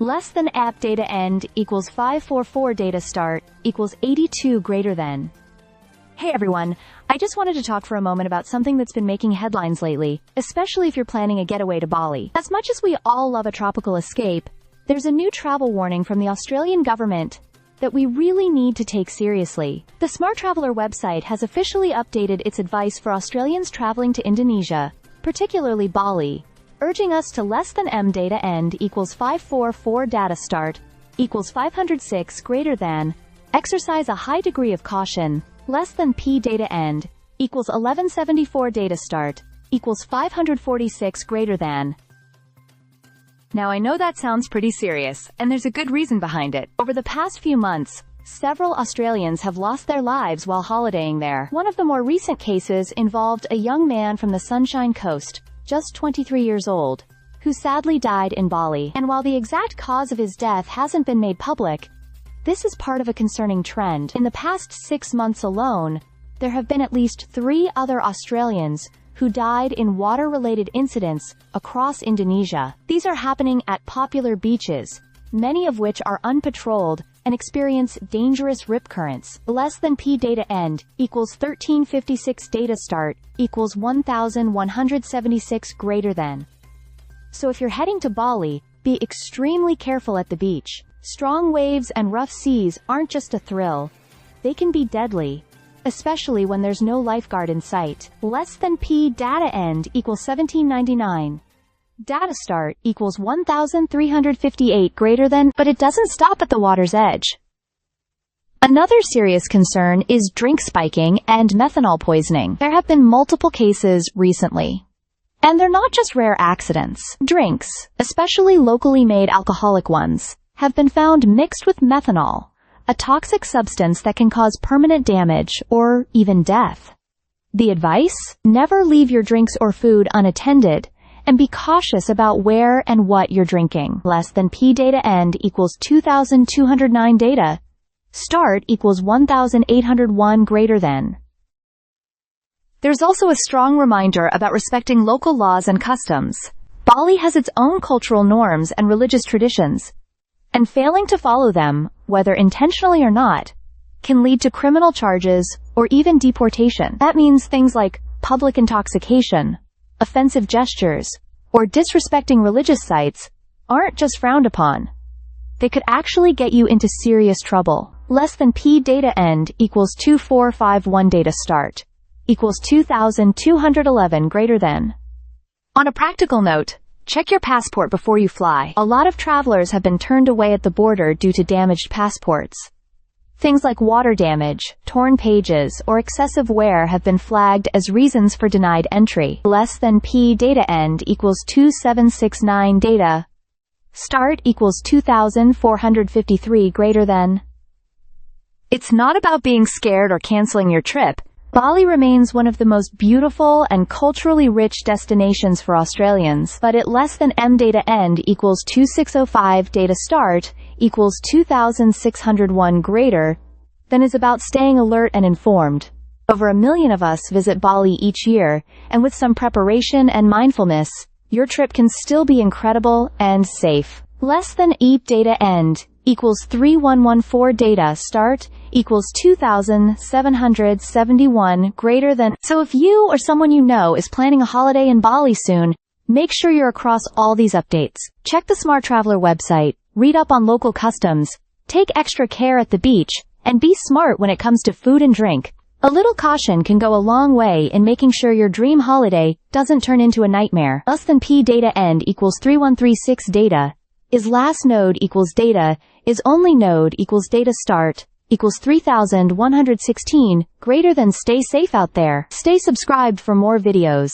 Less than app data end equals 544 data start equals 82 greater than. Hey everyone, I just wanted to talk for a moment about something that's been making headlines lately, especially if you're planning a getaway to Bali. As much as we all love a tropical escape, there's a new travel warning from the Australian government that we really need to take seriously. The Smart Traveller website has officially updated its advice for Australians traveling to Indonesia, particularly Bali, urging us to less than M data end equals 544 data start equals 506 greater than, exercise a high degree of caution, less than P data end equals 1174 data start equals 546 greater than. Now I know that sounds pretty serious, and there's a good reason behind it. Over the past few months, several Australians have lost their lives while holidaying there. One of the more recent cases involved a young man from the Sunshine Coast, just 23 years old, who sadly died in Bali. And while the exact cause of his death hasn't been made public, this is part of a concerning trend. In the past 6 months alone, there have been at least 3 other Australians who died in water-related incidents across Indonesia. These are happening at popular beaches, many of which are unpatrolled and experience dangerous rip currents. Less than P data end equals 1356 data start equals 1176 greater than. So if you're heading to Bali, be extremely careful at the beach. Strong waves and rough seas aren't just a thrill. They can be deadly, especially when there's no lifeguard in sight. Less than P data end equals 1799. Data start equals 1358 greater than, but it doesn't stop at the water's edge. Another serious concern is drink spiking and methanol poisoning. There have been multiple cases recently. And they're not just rare accidents. Drinks, especially locally made alcoholic ones, have been found mixed with methanol, a toxic substance that can cause permanent damage or even death. The advice? Never leave your drinks or food unattended, and be cautious about where and what you're drinking. Less than P data end equals 2209 data start equals 1801 greater than. There's also a strong reminder about respecting local laws and customs. Bali has its own cultural norms and religious traditions, and failing to follow them, whether intentionally or not, can lead to criminal charges or even deportation. That means things like public intoxication, offensive gestures, or disrespecting religious sites aren't just frowned upon. They could actually get you into serious trouble. Less than P data end equals 2451 data start equals 2211 greater than. On a practical note, check your passport before you fly. A lot of travelers have been turned away at the border due to damaged passports. Things like water damage, torn pages, or excessive wear have been flagged as reasons for denied entry. Less than P data end equals 2769 data start equals 2453 greater than. It's not about being scared or canceling your trip. Bali remains one of the most beautiful and culturally rich destinations for Australians, but at less than M data end equals 2605 data start equals 2601 greater than is about staying alert and informed. Over 1 million of us visit Bali each year, and with some preparation and mindfulness, your trip can still be incredible and safe. Less than EAP data end equals 3114 data start equals 2771 greater than. So if you or someone you know is planning a holiday in Bali soon, make sure you're across all these updates. Check the Smart Traveller website, read up on local customs, take extra care at the beach, and be smart when it comes to food and drink. A little caution can go a long way in making sure your dream holiday doesn't turn into a nightmare. Less than P data end equals 3136 data is last node equals data is only node equals data start equals 3116 greater than. Stay safe out there. Stay subscribed for more videos.